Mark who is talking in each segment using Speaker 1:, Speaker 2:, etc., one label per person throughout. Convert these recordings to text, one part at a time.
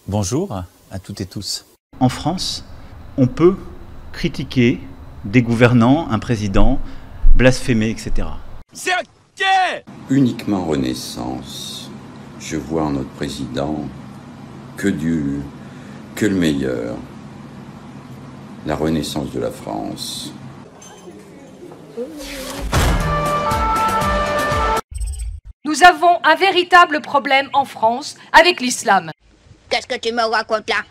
Speaker 1: Bonjour à toutes et tous.
Speaker 2: En France, on peut critiquer des gouvernants, un président, blasphémer, etc.
Speaker 3: C'est ok.
Speaker 4: Uniquement Renaissance. Je vois en notre président que le meilleur. La renaissance de la France.
Speaker 5: Nous avons un véritable problème en France avec l'islam.
Speaker 6: Qu'est-ce que tu me racontes là?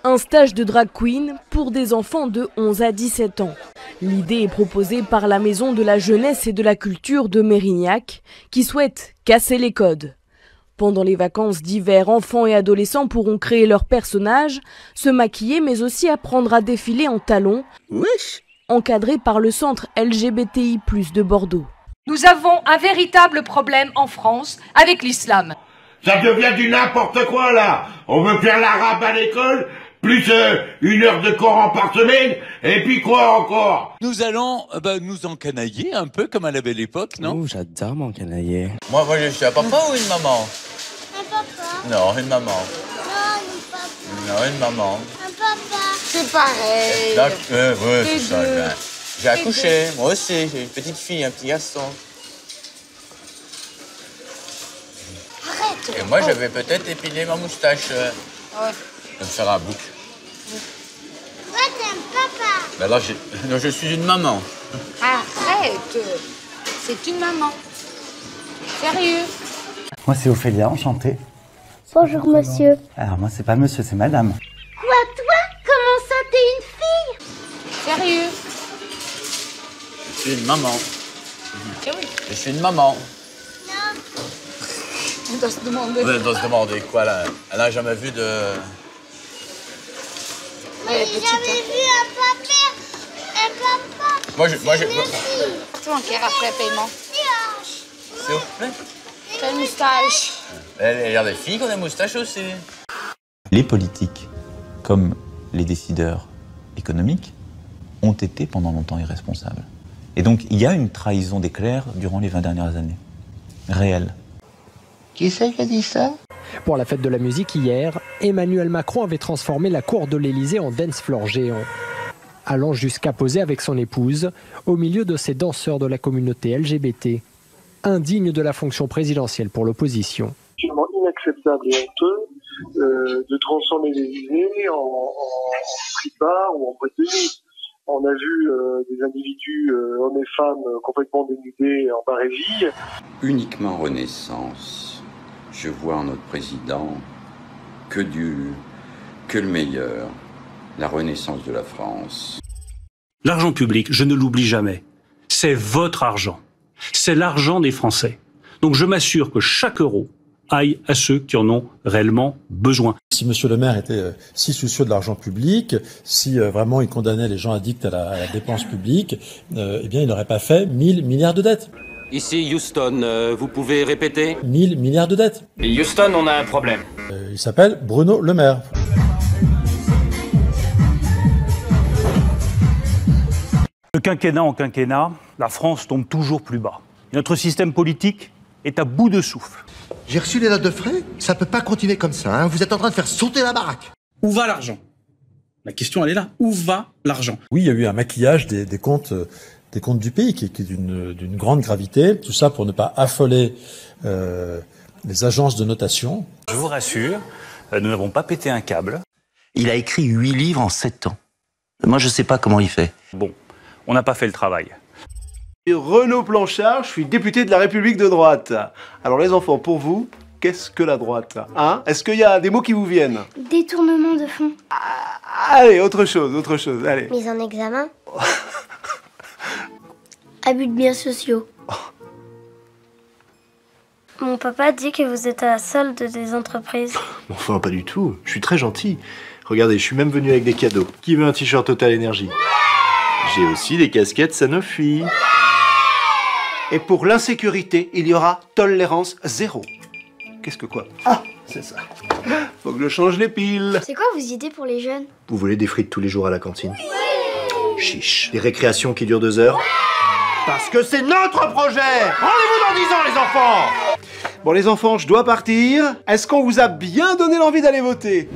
Speaker 7: Un stage de drag queen pour des enfants de 11 à 17 ans. L'idée est proposée par la Maison de la Jeunesse et de la Culture de Mérignac, qui souhaite casser les codes. Pendant les vacances d'hiver, enfants et adolescents pourront créer leurs personnages, se maquiller mais aussi apprendre à défiler en talons, encadrés par le centre LGBTI+ de Bordeaux.
Speaker 5: Nous avons un véritable problème en France avec l'islam.
Speaker 3: Ça devient du n'importe quoi là. On veut faire l'arabe à l'école, plus 1 heure de Coran par semaine, et puis quoi encore?
Speaker 1: Nous allons nous encanailler un peu comme à la belle époque, non?
Speaker 8: Oh, j'adore m'encanailler.
Speaker 9: Moi, je suis un papa ou une maman?
Speaker 6: Un papa.
Speaker 9: Non, une maman.
Speaker 6: Non, une papa.
Speaker 9: Non, une maman.
Speaker 6: Un papa.
Speaker 10: C'est pareil.
Speaker 9: Ouais, c'est ça. J'ai accouché, moi aussi. J'ai une petite fille, un petit garçon.
Speaker 6: Arrête.
Speaker 9: Et moi, j'avais peut-être épilé ma moustache.
Speaker 10: Ouais.
Speaker 9: De me faire un bouc.
Speaker 6: Toi, t'es un papa.
Speaker 9: Ben alors, non, je suis une maman.
Speaker 10: Arrête. C'est une maman. Sérieux.
Speaker 11: Moi, c'est Ophélia, enchanté.
Speaker 6: Bonjour, monsieur.
Speaker 11: Alors, moi, c'est pas monsieur, c'est madame.
Speaker 6: Quoi, toi? Comment ça, t'es une fille?
Speaker 10: Sérieux.
Speaker 9: Je suis une maman.
Speaker 10: Eh oui.
Speaker 9: Je suis une maman.
Speaker 10: On doit se demander.
Speaker 9: On doit se demander quoi, là? Elle n'a jamais vu de...
Speaker 6: Moi, j'ai jamais vu un papa.
Speaker 9: Moi,
Speaker 10: Tu bancaire après paiement.
Speaker 9: S'il vous plaît.
Speaker 10: T'as une moustache.
Speaker 9: Il y a des filles qui ont des moustaches aussi.
Speaker 1: Les politiques, comme les décideurs économiques, ont été pendant longtemps irresponsables. Et donc, il y a une trahison des clercs durant les 20 dernières années. Réelle.
Speaker 8: Qui c'est qui a dit ça?
Speaker 12: Pour la fête de la musique hier, Emmanuel Macron avait transformé la cour de l'Élysée en dance floor géant, allant jusqu'à poser avec son épouse au milieu de ces danseurs de la communauté LGBT, indigne de la fonction présidentielle pour l'opposition.
Speaker 13: C'est absolument inacceptable et honteux de transformer l'Élysée en street-bar ou en boîte de nuit. On a vu des individus, hommes et femmes, complètement dénudés en barésie.
Speaker 4: Uniquement Renaissance. Je vois en notre président que le meilleur. La renaissance de la France.
Speaker 14: L'argent public, je ne l'oublie jamais, c'est votre argent. C'est l'argent des Français. Donc je m'assure que chaque euro aille à ceux qui en ont réellement besoin.
Speaker 15: Si Monsieur le maire était si soucieux de l'argent public, si vraiment il condamnait les gens addicts à la dépense publique, eh bien il n'aurait pas fait 1000 milliards de dettes.
Speaker 16: Ici Houston, vous pouvez répéter?
Speaker 15: 1000 milliards de dettes.
Speaker 16: Et Houston, on a un problème.
Speaker 15: Il s'appelle Bruno Le Maire.
Speaker 14: De quinquennat en quinquennat, la France tombe toujours plus bas. Notre système politique est à bout de souffle.
Speaker 17: J'ai reçu les notes de frais, ça peut pas continuer comme ça, hein. Vous êtes en train de faire sauter la baraque.
Speaker 18: Où va l'argent? La question, elle est là. Où va l'argent?
Speaker 15: Oui, il y a eu un maquillage des comptes du pays qui est d'une grande gravité. Tout ça pour ne pas affoler les agences de notation.
Speaker 14: Je vous rassure, nous n'avons pas pété un câble.
Speaker 8: Il a écrit 8 livres en 7 ans. Moi, je sais pas comment il fait.
Speaker 14: Bon, on n'a pas fait le travail.
Speaker 19: Renaud Planchard, je suis député de la République de droite. Alors les enfants, pour vous, qu'est-ce que la droite, hein? Est-ce qu'il y a des mots qui vous viennent?
Speaker 6: Détournement de fonds.
Speaker 19: Allez, autre chose, allez.
Speaker 6: Mise en examen. Abus de biens sociaux. Mon papa dit que vous êtes à la solde des entreprises.
Speaker 19: Enfin, pas du tout. Je suis très gentil. Regardez, je suis même venu avec des cadeaux. Qui veut un t-shirt Total Énergie? J'ai aussi des casquettes Sanofi. Et pour l'insécurité, il y aura tolérance zéro. Qu'est-ce que quoi? Ah, c'est ça. Faut que je change les piles.
Speaker 6: C'est quoi vos idées pour les jeunes?
Speaker 19: Vous voulez des frites tous les jours à la cantine? Chiche. Des récréations qui durent 2 heures? Parce que c'est notre projet! Rendez-vous dans 10 ans, les enfants! Bon les enfants, je dois partir. Est-ce qu'on vous a bien donné l'envie d'aller voter?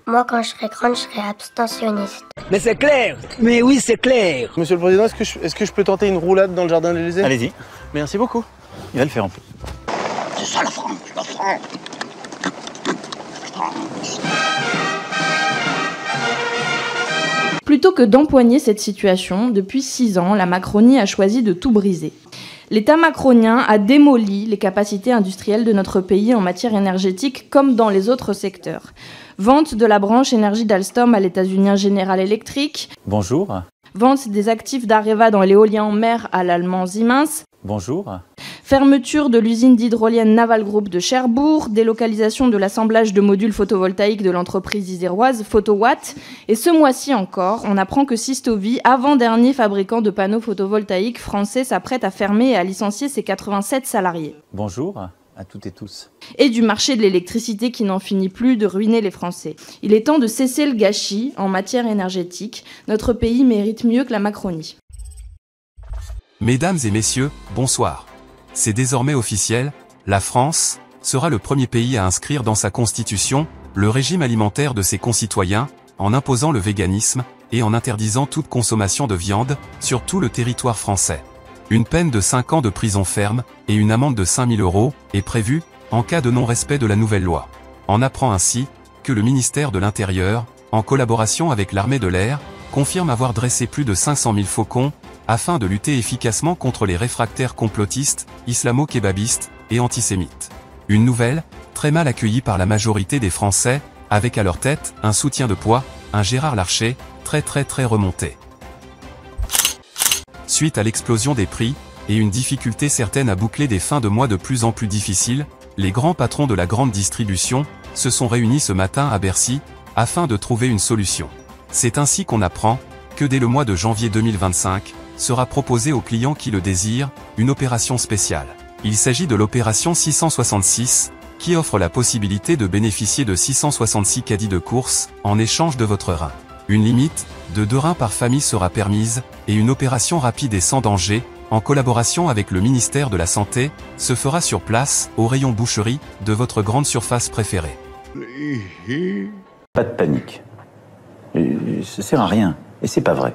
Speaker 6: Moi, quand je serai grande, je serai abstentionniste.
Speaker 20: Mais c'est clair. Mais oui, c'est clair.
Speaker 9: Monsieur le Président, est-ce que je peux tenter une roulade dans le jardin de l'Élysée?
Speaker 2: Allez-y,
Speaker 9: Merci beaucoup.
Speaker 2: il va le faire en plus.
Speaker 17: C'est ça la France, la France.
Speaker 21: Plutôt que d'empoigner cette situation, depuis 6 ans, la Macronie a choisi de tout briser. L'État macronien a démoli les capacités industrielles de notre pays en matière énergétique comme dans les autres secteurs. Vente de la branche énergie d'Alstom à l'états-unien General Electric.
Speaker 1: Bonjour.
Speaker 21: Vente des actifs d'Areva dans l'éolien en mer à l'allemand Siemens.
Speaker 1: Bonjour.
Speaker 21: Fermeture de l'usine d'hydrolienne Naval Group de Cherbourg, délocalisation de l'assemblage de modules photovoltaïques de l'entreprise iséroise Photowatt. Et ce mois-ci encore, on apprend que Systovi, avant-dernier fabricant de panneaux photovoltaïques français, s'apprête à fermer et à licencier ses 87 salariés.
Speaker 1: Bonjour à toutes et tous.
Speaker 21: Et du marché de l'électricité qui n'en finit plus de ruiner les Français. Il est temps de cesser le gâchis en matière énergétique. Notre pays mérite mieux que la Macronie.
Speaker 22: Mesdames et messieurs, bonsoir. C'est désormais officiel, la France sera le premier pays à inscrire dans sa constitution le régime alimentaire de ses concitoyens, en imposant le véganisme et en interdisant toute consommation de viande sur tout le territoire français. Une peine de 5 ans de prison ferme et une amende de 5 000 € est prévue en cas de non-respect de la nouvelle loi. On apprend ainsi que le ministère de l'Intérieur, en collaboration avec l'armée de l'air, confirme avoir dressé plus de 500 000 faucons afin de lutter efficacement contre les réfractaires complotistes, islamo-kébabistes et antisémites. Une nouvelle, très mal accueillie par la majorité des Français, avec à leur tête un soutien de poids, un Gérard Larcher, très remonté. Suite à l'explosion des prix, et une difficulté certaine à boucler des fins de mois de plus en plus difficiles, les grands patrons de la grande distribution se sont réunis ce matin à Bercy, afin de trouver une solution. C'est ainsi qu'on apprend que dès le mois de janvier 2025, sera proposée aux clients qui le désirent, une opération spéciale. Il s'agit de l'opération 666, qui offre la possibilité de bénéficier de 666 caddies de course, en échange de votre rein. Une limite de 2 reins par famille sera permise, et une opération rapide et sans danger, en collaboration avec le ministère de la Santé, se fera sur place, au rayon boucherie, de votre grande surface préférée.
Speaker 1: Pas de panique. Ça sert à rien, et c'est pas vrai.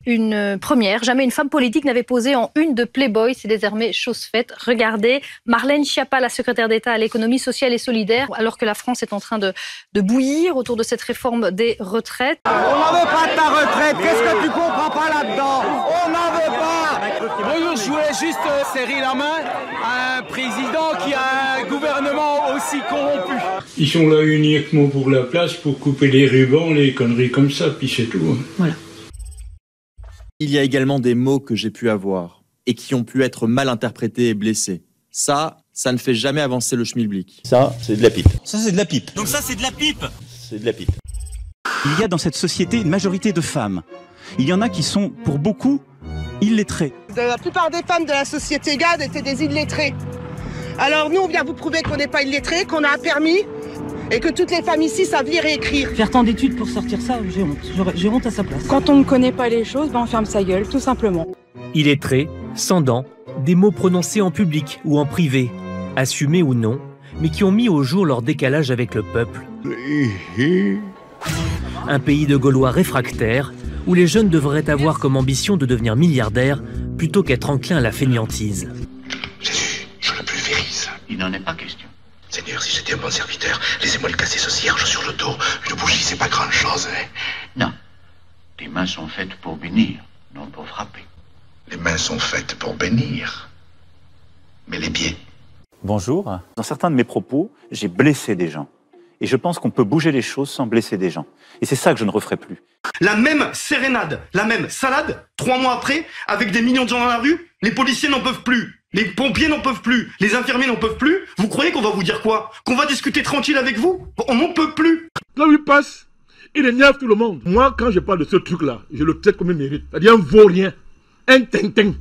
Speaker 23: Une première, jamais une femme politique n'avait posé en une de Playboy, c'est désormais chose faite. Regardez, Marlène Schiappa, la secrétaire d'État à l'économie sociale et solidaire, alors que la France est en train de bouillir autour de cette réforme des retraites.
Speaker 20: On n'en veut pas de ta retraite, qu'est-ce que tu comprends pas là-dedans? On n'en veut pas.
Speaker 16: Bonjour, je voulais juste serrer la main à un président qui a un gouvernement aussi corrompu.
Speaker 24: Ils sont là uniquement pour la place, pour couper les rubans, les conneries comme ça, puis c'est tout.
Speaker 21: Voilà.
Speaker 9: Il y a également des mots que j'ai pu avoir et qui ont pu être mal interprétés et blessés. Ça ne fait jamais avancer le schmilblick.
Speaker 1: Ça, c'est de la pipe.
Speaker 2: Ça, c'est de la pipe.
Speaker 20: Donc ça, c'est de la pipe.
Speaker 1: C'est de la pipe.
Speaker 2: Il y a dans cette société une majorité de femmes. Il y en a qui sont, pour beaucoup, illettrées.
Speaker 25: La plupart des femmes de la société GAD étaient des illettrées. Alors nous, on vient vous prouver qu'on n'est pas illettrés, qu'on a un permis et que toutes les femmes ici savent lire et écrire.
Speaker 26: Faire tant d'études pour sortir ça, j'ai honte. J'ai honte à sa place.
Speaker 27: Quand on ne connaît pas les choses, on ferme sa gueule, tout simplement.
Speaker 28: Illettré, sans dents, des mots prononcés en public ou en privé, assumés ou non, mais qui ont mis au jour leur décalage avec le peuple. Un pays de Gaulois réfractaires, où les jeunes devraient avoir comme ambition de devenir milliardaires, plutôt qu'être enclins à la fainéantise.
Speaker 17: Jésus, je le pulvérise.
Speaker 29: Il n'en est pas question.
Speaker 17: Seigneur, si j'étais un bon serviteur, laissez-moi lui casser ce cierge sur le dos. Une bougie, c'est pas grand-chose, hein.
Speaker 29: Non. Tes mains sont faites pour bénir, non pour frapper.
Speaker 17: Les mains sont faites pour bénir. Mais les pieds...
Speaker 2: Bonjour. Dans certains de mes propos, j'ai blessé des gens. Et je pense qu'on peut bouger les choses sans blesser des gens. Et c'est ça que je ne referai plus.
Speaker 30: La même sérénade, la même salade, 3 mois après, avec des millions de gens dans la rue, les policiers n'en peuvent plus. Les pompiers n'en peuvent plus, les infirmiers n'en peuvent plus. Vous croyez qu'on va vous dire quoi? Qu'on va discuter tranquille avec vous? On n'en peut plus.
Speaker 31: Là où il passe, il énerve tout le monde. Moi, quand je parle de ce truc-là, je le traite comme il mérite. C'est-à-dire un vaurien, un tintin.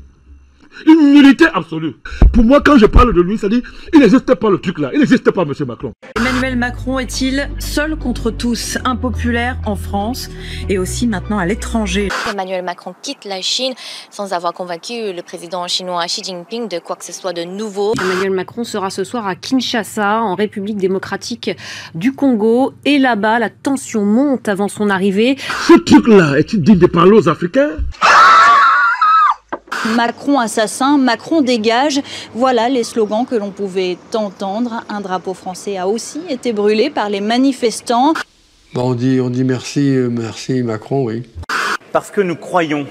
Speaker 31: une nullité absolue. Pour moi, quand je parle de lui, ça dit, il n'existe pas le truc là, il n'existe pas, monsieur Macron.
Speaker 3: Emmanuel Macron est-il seul contre tous, impopulaire en France et aussi maintenant à l'étranger?
Speaker 4: Emmanuel Macron quitte la Chine sans avoir convaincu le président chinois Xi Jinping de quoi que ce soit de nouveau.
Speaker 5: Emmanuel Macron sera ce soir à Kinshasa, en République démocratique du Congo. Et là-bas, la tension monte avant son arrivée.
Speaker 31: Ce truc-là, est-il digne de parler aux Africains?
Speaker 7: Macron assassin, Macron dégage, voilà les slogans que l'on pouvait entendre. Un drapeau français a aussi été brûlé par les manifestants.
Speaker 8: Bon, on dit merci Macron, oui.
Speaker 2: Parce que nous croyons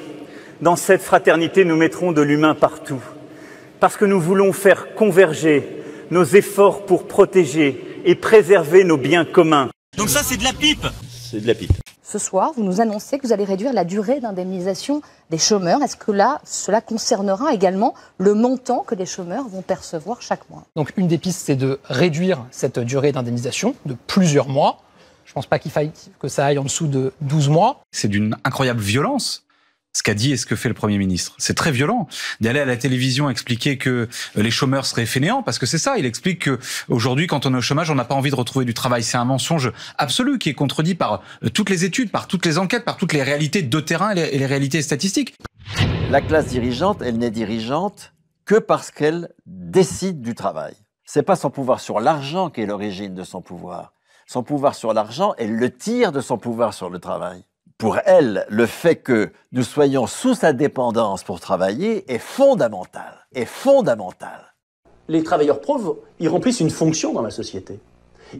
Speaker 2: dans cette fraternité, nous mettrons de l'humain partout. Parce que nous voulons faire converger nos efforts pour protéger et préserver nos biens communs.
Speaker 10: Donc ça, c'est de la pipe.
Speaker 2: C'est de la pipe.
Speaker 11: Ce soir, vous nous annoncez que vous allez réduire la durée d'indemnisation des chômeurs. Est-ce que là, cela concernera également le montant que les chômeurs vont percevoir chaque mois?
Speaker 12: Donc une des pistes, c'est de réduire cette durée d'indemnisation de plusieurs mois. Je ne pense pas qu'il faille que ça aille en dessous de 12 mois.
Speaker 13: C'est d'une incroyable violence, ce qu'a dit et ce que fait le Premier ministre. C'est très violent d'aller à la télévision expliquer que les chômeurs seraient fainéants, parce que c'est ça, il explique que aujourd'hui, quand on est au chômage, on n'a pas envie de retrouver du travail. C'est un mensonge absolu qui est contredit par toutes les études, par toutes les enquêtes, par toutes les réalités de terrain et les réalités statistiques.
Speaker 15: La classe dirigeante, elle n'est dirigeante que parce qu'elle décide du travail. C'est pas son pouvoir sur l'argent qui est l'origine de son pouvoir. Son pouvoir sur l'argent, elle le tire de son pouvoir sur le travail. Pour elle, le fait que nous soyons sous sa dépendance pour travailler est fondamental.
Speaker 18: Les travailleurs pauvres, ils remplissent une fonction dans la société.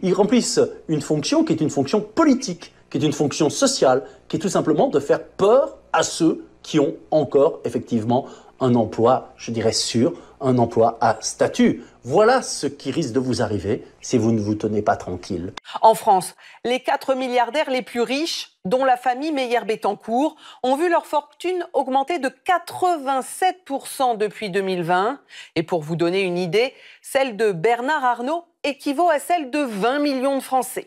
Speaker 18: Ils remplissent une fonction qui est une fonction politique, qui est une fonction sociale, qui est tout simplement de faire peur à ceux qui ont encore effectivement un emploi, je dirais sûr, un emploi à statut. Voilà ce qui risque de vous arriver si vous ne vous tenez pas tranquille.
Speaker 32: En France, les 4 milliardaires les plus riches, dont la famille Meyer-Bettencourt, ont vu leur fortune augmenter de 87% depuis 2020. Et pour vous donner une idée, celle de Bernard Arnault équivaut à celle de 20 millions de Français.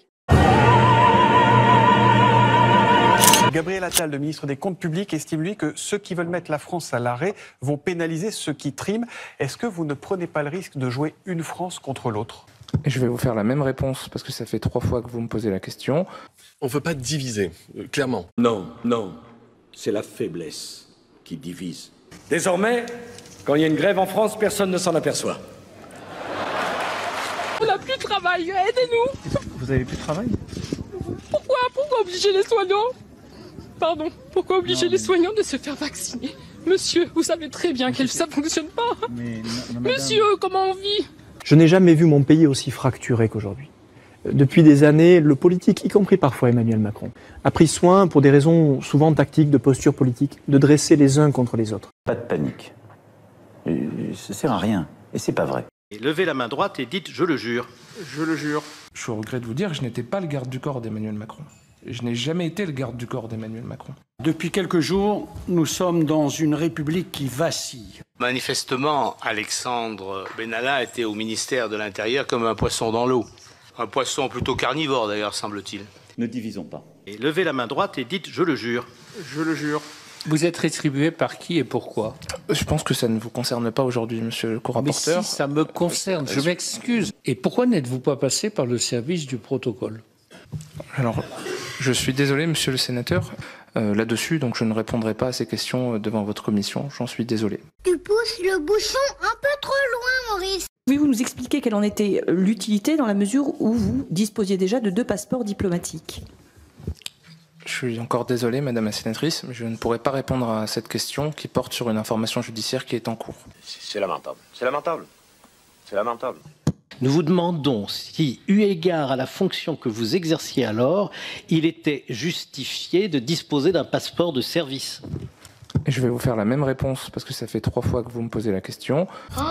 Speaker 33: Gabriel Attal, le ministre des Comptes publics, estime lui que ceux qui veulent mettre la France à l'arrêt vont pénaliser ceux qui triment. Est-ce que vous ne prenez pas le risque de jouer une France contre l'autre?
Speaker 34: Je vais vous faire la même réponse parce que ça fait 3 fois que vous me posez la question.
Speaker 35: On ne veut pas diviser, clairement.
Speaker 36: Non, c'est la faiblesse qui divise. Désormais, quand il y a une grève en France, personne ne s'en aperçoit.
Speaker 27: On n'a plus de travail, aidez-nous.
Speaker 33: Vous avez plus de travail?
Speaker 27: Pourquoi obliger les soignants? Pardon, pourquoi obliger les soignants de se faire vacciner? Monsieur, vous savez très bien que ça ne fonctionne pas. Monsieur, comment on vit?
Speaker 37: Je n'ai jamais vu mon pays aussi fracturé qu'aujourd'hui. Depuis des années, le politique, y compris parfois Emmanuel Macron, a pris soin, pour des raisons souvent tactiques, de posture politique, de dresser les uns contre les autres.
Speaker 2: Pas de panique. Ça sert à rien. Et c'est pas vrai.
Speaker 13: Levez la main droite et dites « je le jure ».
Speaker 33: Je le jure.
Speaker 34: Je regrette de vous dire que je n'étais pas le garde du corps d'Emmanuel Macron. Je n'ai jamais été le garde du corps d'Emmanuel Macron.
Speaker 36: Depuis quelques jours, nous sommes dans une République qui vacille.
Speaker 38: Manifestement, Alexandre Benalla était au ministère de l'Intérieur comme un poisson dans l'eau. Un poisson plutôt carnivore d'ailleurs, semble-t-il.
Speaker 2: Ne divisons pas.
Speaker 13: Et levez la main droite et dites « je le jure ».
Speaker 33: Je le jure.
Speaker 36: Vous êtes rétribué par qui et pourquoi?
Speaker 34: Je pense que ça ne vous concerne pas aujourd'hui, monsieur le co-rapporteur.
Speaker 36: Mais si, ça me concerne, je m'excuse. Et pourquoi n'êtes-vous pas passé par le service du protocole?
Speaker 34: Alors, je suis désolé, monsieur le sénateur, là-dessus, donc je ne répondrai pas à ces questions devant votre commission, j'en suis désolé.
Speaker 39: Tu pousses le bouchon un peu trop loin, Maurice.
Speaker 40: Pouvez-vous nous expliquer quelle en était l'utilité dans la mesure où vous disposiez déjà de 2 passeports diplomatiques?
Speaker 34: Je suis encore désolé, madame la sénatrice, mais je ne pourrai pas répondre à cette question qui porte sur une information judiciaire qui est en cours.
Speaker 38: C'est lamentable. C'est lamentable. C'est lamentable.
Speaker 36: Nous vous demandons si, eu égard à la fonction que vous exerciez alors, il était justifié de disposer d'un passeport de service.
Speaker 34: Et je vais vous faire la même réponse parce que ça fait 3 fois que vous me posez la question.
Speaker 39: Oh,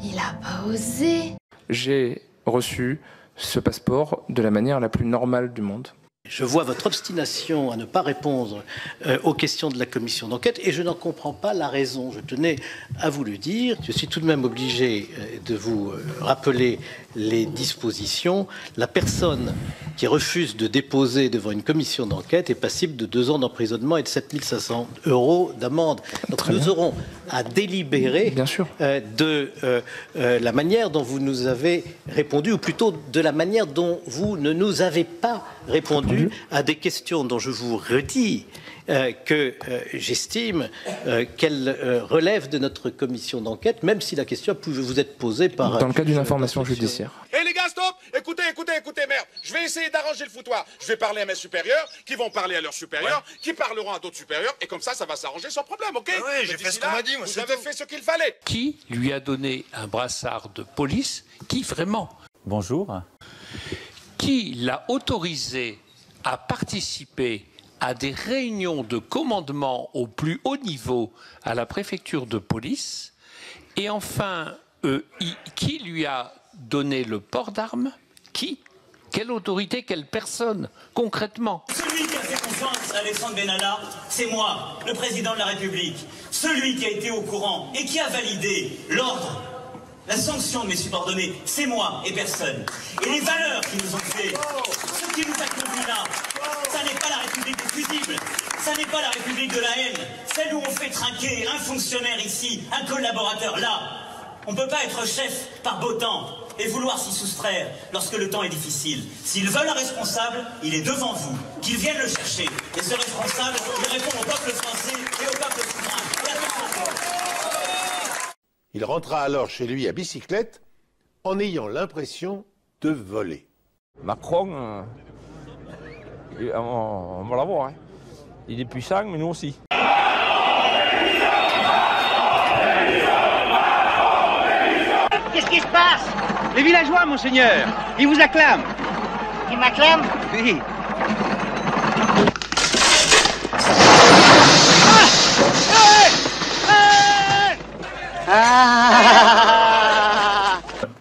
Speaker 39: il a pas osé.
Speaker 34: J'ai reçu ce passeport de la manière la plus normale du monde.
Speaker 36: Je vois votre obstination à ne pas répondre aux questions de la commission d'enquête et je n'en comprends pas la raison. Je tenais à vous le dire. Je suis tout de même obligé de vous rappeler les dispositions. La personne qui refuse de déposer devant une commission d'enquête est passible de 2 ans d'emprisonnement et de 7 500 € d'amende. Donc nous aurons à délibérer de la manière dont vous nous avez répondu, ou plutôt de la manière dont vous ne nous avez pas répondu à des questions dont je vous redis que j'estime qu'elles relèvent de notre commission d'enquête, même si la question pouvait vous être posée par...
Speaker 34: Dans le cadre d'une information judiciaire.
Speaker 1: Eh les gars, stop! Écoutez, merde! Je vais essayer d'arranger le foutoir. Je vais parler à mes supérieurs, qui vont parler à leurs supérieurs, qui parleront à d'autres supérieurs, et comme ça va s'arranger sans problème, ok?
Speaker 3: Ah oui, j'ai fait ce qu'on m'a dit, moi,
Speaker 1: vous avez fait ce qu'il fallait.
Speaker 38: Qui lui a donné un brassard de police? Qui vraiment?
Speaker 2: Bonjour.
Speaker 38: Qui l'a autorisé à participer à des réunions de commandement au plus haut niveau à la préfecture de police? Et enfin, qui lui a donné le port d'armes? Qui? Quelle autorité? Quelle personne? Concrètement?
Speaker 4: Celui qui a fait confiance à Alexandre Benalla, c'est moi, le président de la République. Celui qui a été au courant et qui a validé l'ordre, la sanction de mes subordonnés, c'est moi et personne. Et les valeurs qui nous ont fait, ce qui nous a conduits là, ça n'est pas la République des fusibles, ça n'est pas la République de la haine, celle où on fait trinquer un fonctionnaire ici, un collaborateur là. On ne peut pas être chef par beau temps et vouloir s'y soustraire lorsque le temps est difficile. S'ils veulent un responsable, il est devant vous, qu'ils viennent le chercher. Et ce responsable, il répond au peuple français et au peuple souverain. Et à tout le monde.
Speaker 6: Il rentra alors chez lui à bicyclette en ayant l'impression de voler.
Speaker 9: Macron, on va l'avoir. Hein. Il est puissant, mais nous aussi.
Speaker 10: Qu'est-ce qui se passe? Les villageois, monseigneur, ils vous acclament. Ils m'acclament? Oui.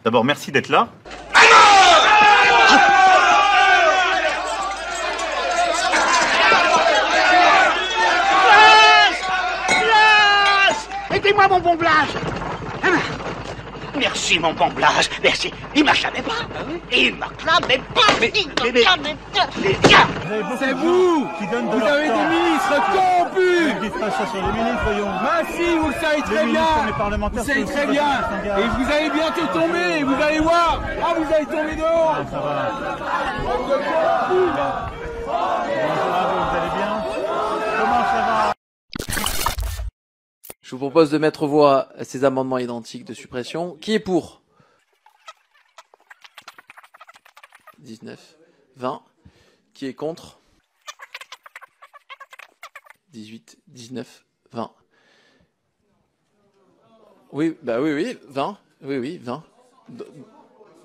Speaker 2: D'abord, merci d'être là.
Speaker 10: Aidez-moi, mon bon Blas. Merci, mon bon Blas, merci. Il m'acclamait pas. Il m'acclamait pas. Mais
Speaker 14: c'est vous qui donne de. Vous avez des ministres corrompus.
Speaker 2: Dites pas ça sur les ministres, voyons.
Speaker 14: Bah si, vous le savez très bien. Vous savez très bien. Et vous allez bientôt tomber, vous allez voir. Ah, vous allez tomber dehors.
Speaker 2: Ça va. Bonjour à vous, vous allez bien? Comment ça va?
Speaker 16: Je vous propose de mettre aux voix ces amendements identiques de suppression. Qui est pour? 19, 20. Qui est contre? 18, 19, 20. Oui, bah oui, 20. Oui, 20.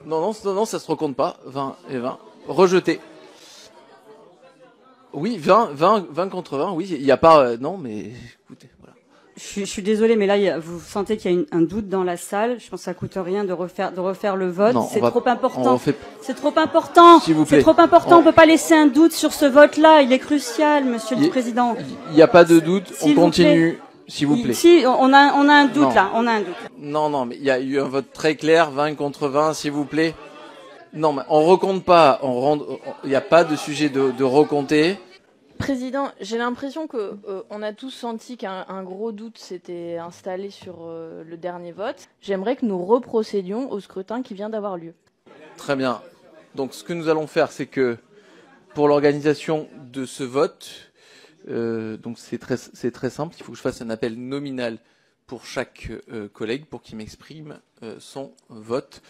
Speaker 16: Non, ça se recompte pas. 20 et 20. Rejeté. Oui, 20 contre 20. Oui, il n'y a pas... non, mais écoutez, voilà.
Speaker 17: Je suis désolée, mais là, vous sentez qu'il y a un doute dans la salle. Je pense que ça coûte rien de refaire le vote. C'est trop important. C'est trop important.
Speaker 16: S'il vous plaît.
Speaker 17: C'est trop important. On peut pas laisser un doute sur ce vote-là. Il est crucial, Monsieur le Président.
Speaker 16: Il n'y a pas de doute. On continue, s'il vous plaît.
Speaker 17: Si, on a un doute là. On a un doute.
Speaker 16: Non, mais il y a eu un vote très clair, 20 contre 20, s'il vous plaît. Non, mais on recompte pas. Il n'y a pas de sujet de recompter.
Speaker 19: Président, j'ai l'impression que on a tous senti qu'un gros doute s'était installé sur le dernier vote. J'aimerais que nous reprocédions au scrutin qui vient d'avoir lieu.
Speaker 16: Très bien. Donc ce que nous allons faire, c'est que pour l'organisation de ce vote, donc c'est très simple. Il faut que je fasse un appel nominal pour chaque collègue pour qu'il m'exprime son vote.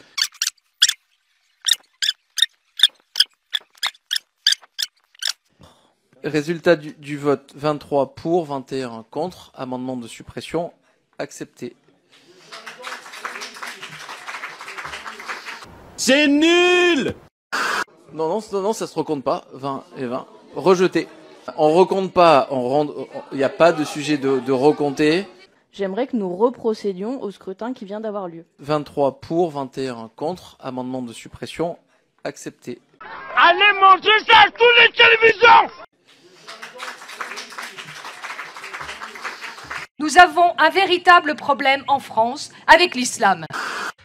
Speaker 16: Résultat du vote, 23 pour, 21 contre, amendement de suppression accepté.
Speaker 14: C'est nul!
Speaker 16: Non, ça se recompte pas, 20 et 20. Rejeté. On recompte pas, il n'y a pas de sujet de recompter.
Speaker 19: J'aimerais que nous reprocédions au scrutin qui vient d'avoir lieu.
Speaker 16: 23 pour, 21 contre, amendement de suppression accepté.
Speaker 14: Allez manger ça à toutes les télévisions.
Speaker 3: Nous avons un véritable problème en France avec l'islam.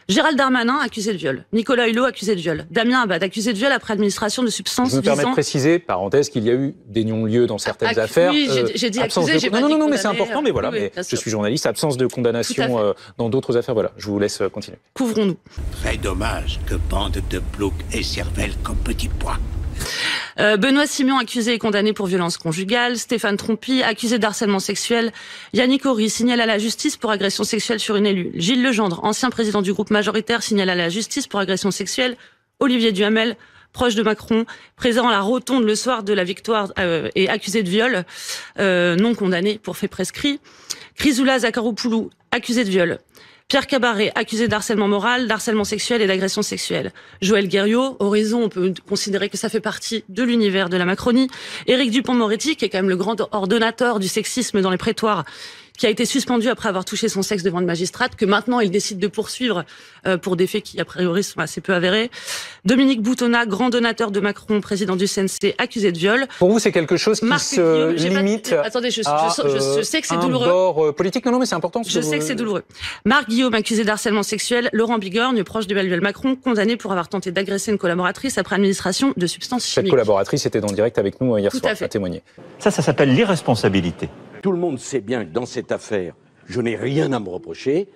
Speaker 5: Gérald Darmanin, accusé de viol. Nicolas Hulot, accusé de viol. Damien Abad, accusé de viol après administration de substances visant... Je me permets de préciser, parenthèse, qu'il y a eu des non-lieux dans certaines affaires. Oui, j'ai dit accusé, j'ai pas dit Non, mais c'est important, mais voilà. Oui, mais je suis journaliste, absence de condamnation dans d'autres affaires. Voilà, je vous laisse continuer. Couvrons-nous.
Speaker 7: Très dommage que bande de ploucs et cervelle comme petit pois.
Speaker 5: Benoît Simion, accusé et condamné pour violence conjugale. Stéphane Trompi, accusé d'harcèlement sexuel. Yannick Horry, signale à la justice pour agression sexuelle sur une élue. Gilles Legendre, ancien président du groupe majoritaire, signale à la justice pour agression sexuelle. Olivier Duhamel, proche de Macron, présent à la rotonde le soir de la victoire et accusé de viol, non condamné pour fait prescrit. Chrysoula Zakharopoulou, accusé de viol. Pierre Cabaret, accusé d'harcèlement moral, d'harcèlement sexuel et d'agression sexuelle. Joël Guerriot, Horizon, on peut considérer que ça fait partie de l'univers de la Macronie. Éric Dupond-Moretti, qui est quand même le grand ordonnateur du sexisme dans les prétoires, qui a été suspendu après avoir touché son sexe devant une magistrate, que maintenant il décide de poursuivre pour des faits qui, a priori, sont assez peu avérés. Dominique Boutonnat, grand donateur de Macron, président du CNC, accusé de viol. Pour vous, c'est quelque chose qui se limite Attendez, je sais que c'est douloureux. Un bord politique, non, mais c'est important. Je sais que c'est douloureux. Marc Guillaume, accusé d'harcèlement sexuel. Laurent Bigorgne, proche d'Emmanuel Macron, condamné pour avoir tenté d'agresser une collaboratrice après administration de substances chimiques. Cette collaboratrice était en direct avec nous hier soir, à témoigner.
Speaker 2: Ça s'appelle l'irresponsabilité.
Speaker 8: Tout le monde sait bien que dans cette affaire, je n'ai rien à me reprocher.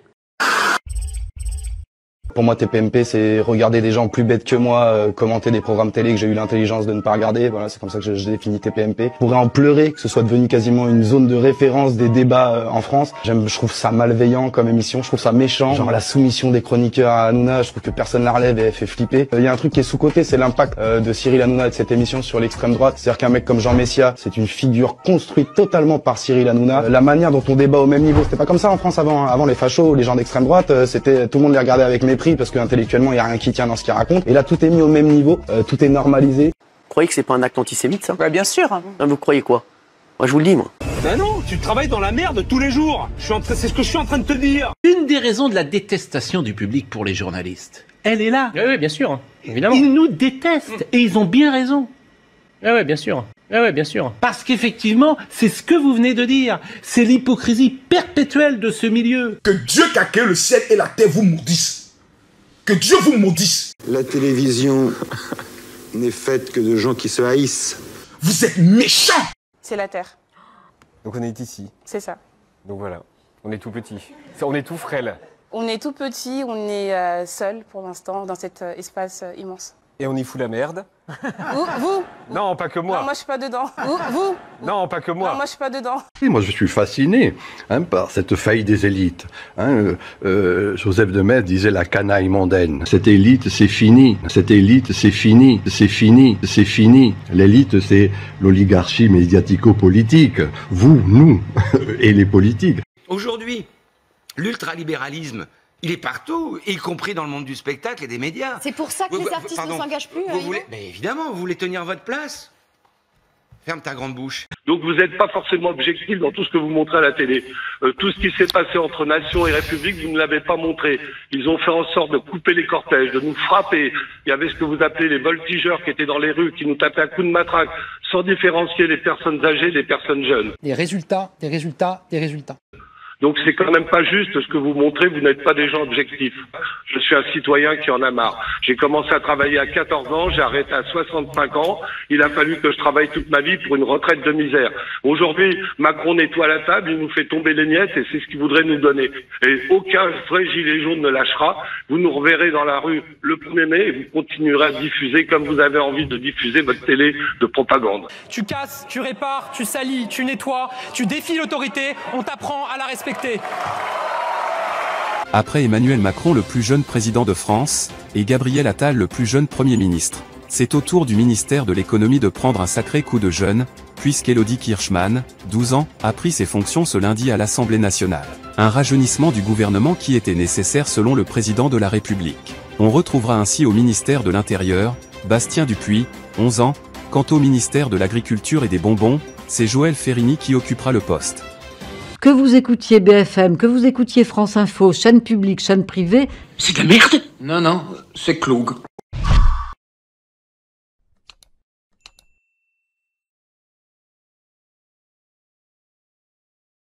Speaker 11: Pour moi, TPMP, c'est regarder des gens plus bêtes que moi commenter des programmes télé que j'ai eu l'intelligence de ne pas regarder. Voilà, c'est comme ça que je définis TPMP. Je pourrais en pleurer que ce soit devenu quasiment une zone de référence des débats en France. Je trouve ça malveillant comme émission, je trouve ça méchant. Genre la soumission des chroniqueurs à Hanouna, je trouve que personne la relève et elle fait flipper. Il y a un truc qui est sous-coté, c'est l'impact de Cyril Hanouna et de cette émission sur l'extrême droite. C'est-à-dire qu'un mec comme Jean Messia, c'est une figure construite totalement par Cyril Hanouna. La manière dont on débat au même niveau, c'était pas comme ça en France avant. Hein. Avant, les fachos, les gens d'extrême droite, c'était tout le monde les regardait avec mépris parce que intellectuellement il y a rien qui tient dans ce qu'il raconte. Et là tout est mis au même niveau, tout est normalisé.
Speaker 12: Vous croyez que c'est pas un acte antisémite ça?
Speaker 7: Bah bien sûr.
Speaker 12: Vous croyez quoi? Moi je vous le dis moi.
Speaker 14: Ben non, tu travailles dans la merde tous les jours. C'est ce que je suis en train de te dire.
Speaker 7: Une des raisons de la détestation du public pour les journalistes, elle est là.
Speaker 14: Oui, bien sûr, évidemment.
Speaker 7: Ils nous détestent et ils ont bien raison.
Speaker 14: Oui, bien sûr. Oui, bien sûr.
Speaker 7: Parce qu'effectivement, c'est ce que vous venez de dire. C'est l'hypocrisie perpétuelle de ce milieu.
Speaker 15: Que Dieu qui a créé le ciel et la terre vous maudisse. Que Dieu vous maudisse.
Speaker 18: La télévision n'est faite que de gens qui se haïssent.
Speaker 15: Vous êtes méchants.
Speaker 20: C'est la Terre.
Speaker 33: Donc on est ici.
Speaker 20: C'est ça.
Speaker 33: Donc voilà, on est tout petit. On est tout frêle.
Speaker 20: On est tout petit, on est seul pour l'instant dans cet espace immense.
Speaker 33: Et on y fout la merde.
Speaker 20: Vous
Speaker 33: Non, pas que moi.
Speaker 20: Non, moi je suis pas dedans. Vous
Speaker 33: Non, pas que moi.
Speaker 20: Non, moi je suis pas dedans.
Speaker 18: Et moi je suis fasciné par cette faille des élites. Joseph de Maistre disait la canaille mondaine. Cette élite c'est fini. Cette élite c'est fini. C'est fini. C'est fini. L'élite c'est l'oligarchie médiatico-politique. Vous, nous et les politiques.
Speaker 21: Aujourd'hui, l'ultralibéralisme, il est partout, y compris dans le monde du spectacle et des médias.
Speaker 40: C'est pour ça que les artistes ne s'engagent plus.
Speaker 21: Mais évidemment, vous voulez tenir votre place. Ferme ta grande bouche.
Speaker 22: Donc vous n'êtes pas forcément objectif dans tout ce que vous montrez à la télé. Tout ce qui s'est passé entre nations et républiques, vous ne l'avez pas montré. Ils ont fait en sorte de couper les cortèges, de nous frapper. Il y avait ce que vous appelez les voltigeurs qui étaient dans les rues, qui nous tapaient à coups de matraque, sans différencier les personnes âgées des personnes jeunes.
Speaker 40: Des résultats, des résultats, des résultats.
Speaker 22: Donc c'est quand même pas juste ce que vous montrez, vous n'êtes pas des gens objectifs. Je suis un citoyen qui en a marre. J'ai commencé à travailler à 14 ans, j'ai arrêté à 65 ans. Il a fallu que je travaille toute ma vie pour une retraite de misère. Aujourd'hui, Macron nettoie la table, il nous fait tomber les miettes et c'est ce qu'il voudrait nous donner. Et aucun vrai gilet jaune ne lâchera. Vous nous reverrez dans la rue le 1er mai et vous continuerez à diffuser comme vous avez envie de diffuser votre télé de propagande.
Speaker 14: Tu casses, tu répares, tu salis, tu nettoies, tu défies l'autorité, on t'apprend à la respecter.
Speaker 21: Après Emmanuel Macron, le plus jeune président de France, et Gabriel Attal, le plus jeune Premier ministre, c'est au tour du ministère de l'économie de prendre un sacré coup de jeune, puisqu'Élodie Kirchmann, 12 ans, a pris ses fonctions ce lundi à l'Assemblée nationale. Un rajeunissement du gouvernement qui était nécessaire selon le président de la République. On retrouvera ainsi au ministère de l'Intérieur, Bastien Dupuis, 11 ans. Quant au ministère de l'Agriculture et des Bonbons, c'est Joël Ferrini qui occupera le poste.
Speaker 40: Que vous écoutiez BFM, que vous écoutiez France Info, chaîne publique, chaîne privée...
Speaker 21: C'est de la merde. Non, c'est Cloug.